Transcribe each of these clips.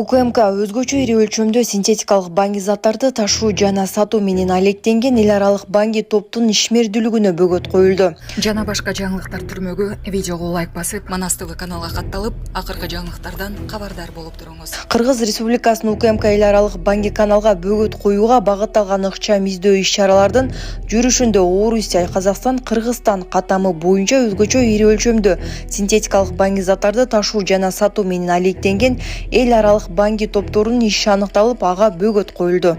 УКМК өзгөчө ири өлчөмдө синтетикалык баңги заттарды ташуу жана сатуу менен алектенген эл аралык баңги топтун ишмердүүлүгүнө бөгөт коюлду. Жана башка жаңылыктар түрмөгү видеого лайк басып, Манас ТВ каналга катталып, акыркы жаңылыктардан кабардар болуп туруңуз. Кыргыз Республикасынын УКМК эл аралык баңги каналга бөгөт коюуга багытталган ыкчам издөө иш-чаралардын жүрүшүндө Орусия, Казакстан, Кыргызстан катамы боюнча өзгөчө ири өлчөмдө синтетикалык баңги заттарды ташуу жана сатуу менен алектенген эл аралык баңги топторунун иши аныкталып, ага бөгөт коюлду.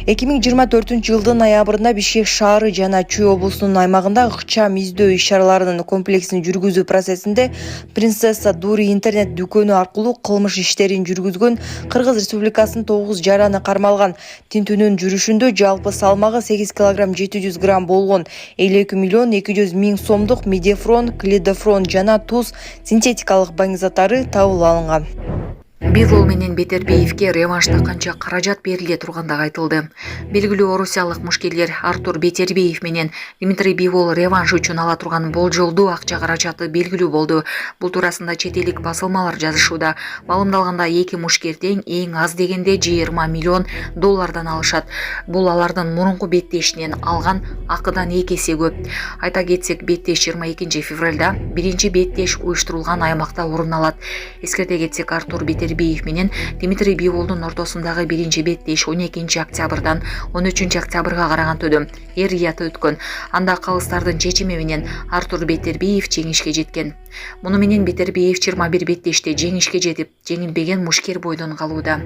2024-жылдын ноябрында Бишкек шаары жана Чүй облусунун аймагында ыкчам издөө иш-чараларынын комплексин жүргүзүү процессинде Принцесса Дури интернет дүкөнү аркылуу кылмыш иштерин жүргүзгөн Кыргыз Республикасынын 9 жараны кармалган. Тинтүүнүн жүрүшүндө жалпы салмагы 8 кг 700 грамм болгон 52 миллион 200 миң сомдук мидефрон, клидофрон жана туз синтетикалык баңги заттары табылып алынган. Бивол менен Бетербиевке реваншта канча каражат бериле тургандыгы айтылды. Белгилүү орусиялык мушкерлер Артур Бетербиев менен Дмитрий Бивол реванш үчүн ала турган болжолдуу акча каражаты белгилүү болду. Бул туурасында чет элдик басылмалар жазышууда. Маалымдалганда эки мушкер тең эң аз дегенде 20 миллион доллардан алышат. Бул алардын мурунку беттешинен алган акыдан 2 эсе көп. Айта кетсек, беттеш 22 февралда биринчи беттеш уюштурулган аймакта орун алат. Эскерте кетсек, Артур Бетербиев менен Дмитрий Биволдун ортосундагы биринчи беттеш 12 октябрдан 13 октябрга караган түрдө эр-рията өткөн. Анда калыстардын чечими менен Артур Бетербиев жеңишке жеткен. Муну менен Бетербиев 21 беттеште жеңишке жетип, жеңилбеген мушкер бойдон калууда.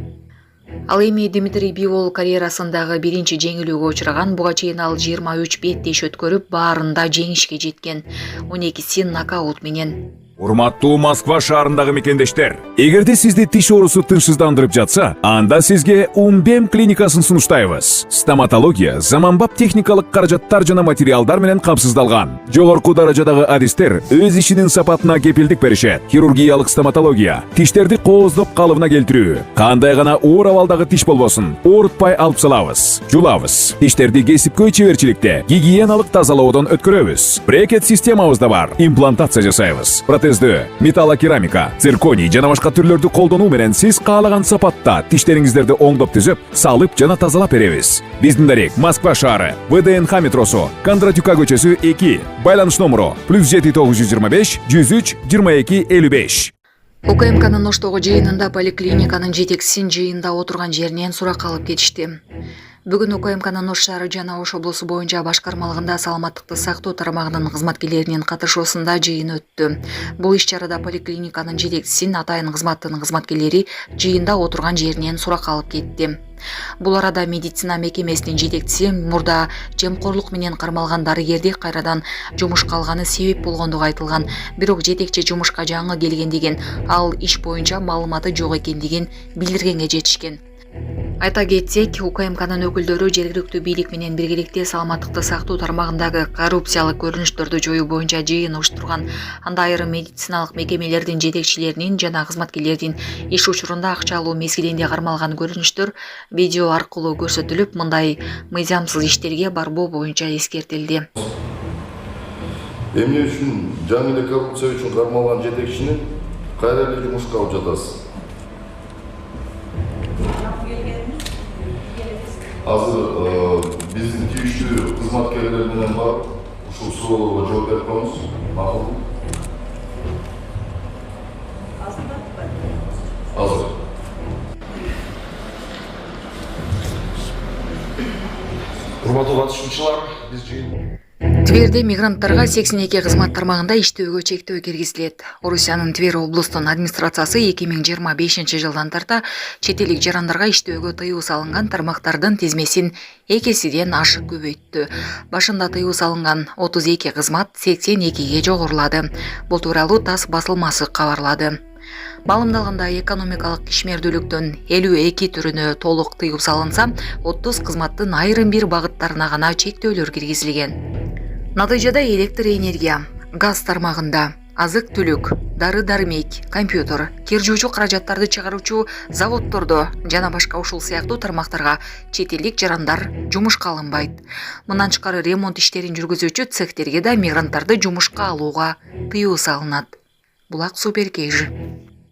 Ал эми Дмитрий Бивол карьерасындагы биринчи жеңилүүгө учураган. Буга чейин ал 23 беттеш өткөрүп, баарында жеңишке жеткен. 12си нокаут менен. Урматтуу Москва шаарындагы мекендештер, эгерде сизди тиш оорусу тынчсыздандырып жатса, анда сизге Умбем клиникасын сунуштайбыз. Стоматология заманбап техникалык каражаттар жана материалдар менен камсыздалган. Жогорку даражадагы адистер өз ишинин сапатына кепилдик беришет. Хирургиялык стоматология, тиштерди кооздоп калыбына келтирүү, кандай гана оор абалдагы тиш болбосун, оорутпай алып салабыз, жулабыз. Тиштерди кесипкөй чеберчиликте, гигиеналык тазалоодон өткөрөбүз. Брекет системабыз да бар, имплантация жасайбыз. Протездөө, металлокерамика, цирконий жана башка түрлөрдү колдонуу менен сиз каалаган сапатта тиштериңиздерди оңдоп түзөп, салып жана тазалап беребиз. Биздин дарек Москва шаары, ВДНХ метросу, Кондратюка көчөсү 2, байланыш номеру +7 925 103 22 55. УКМКнын Оштогу жыйынында поликлиниканын жетекчисин жыйында отурган жеринен суракка алып кетишти. Бүгүн УКМКнын Ош шаары жана Ош облусу боюнча башкармалыгында саламаттыкты сактоо тармагынын кызматкерлеринин катышуусунда жыйын өттү. Бул иш-чарада поликлиниканын жетекчисин атайын кызматтын кызматкерлери жыйында отурган жеринен суракка алып кетти. Бул арада медицина мекемесинин жетекчиси мурда жемкорлук менен кармалган дарыгерди кайрадан жумушка алганы себеп болгондугу айтылган. Бирок жетекчи жумушка жаңы келгендигин, ал иш боюнча маалыматы жок экендигин билдиргенге жетишкен. Айта кетсек, УКМКнын өкүлдөрү жергиликтүү бийлик менен биргеликте саламаттыкты сактоо тармагындагы коррупциялык көрүнүштөрдү жоюу боюнча жыйын уюштурган. Анда айрым медициналык мекемелердин жетекчилеринин жана кызматкерлердин иш учурунда акча алуу мезгилинде кармалган көрүнүштөр видео аркылуу көрсөтүлүп, мындай мыйзамсыз иштерге барбоо боюнча эскертилди. Эмне үчүн жаңы эле коррупция үчүн кармалган жетекчини кайра эле жумушка алып жатасыз? Азыр биздин тийиштүү кызматкерлер менен барып, ушул суроолорго жооп берип коебуз. Макулбу? Азыр. Урматтуу катышуучулар, биз жыйын. Тверде мигранттарга 82 кызмат тармагында иштөөгө чектөө киргизилет. Орусиянын Твер облустун администрациясы 2025 жылдан тарта чет элдик жарандарга иштөөгө тыюу салынган тармактардын тизмесин 2-сиден ашык көбөйттү. Башында тыюу салынган 32 кызмат 82ге жогорулады. Бул тууралуу ТАСС басылмасы кабарлады. Маалымдалганда экономикалык ишмердүүлүктүн 52 түрүнө толук тыюу салынса, 30 кызматтын айрым бир багыттарына гана чектөөлөр киргизилген. Натыйжада электр энергия, газ тармагында, азык-түлүк, дары-дармек, компьютер, кир жуучу каражаттарды чыгаруучу заводдордо жана башка ушул сыяктуу тармактарга чет элдик жарандар жумушка алынбайт. Мындан тышкары ремонт иштерин жүргүзүүчү цехтерге да мигранттарды жумушка алууга тыюу салынат. Булак Суперкейж.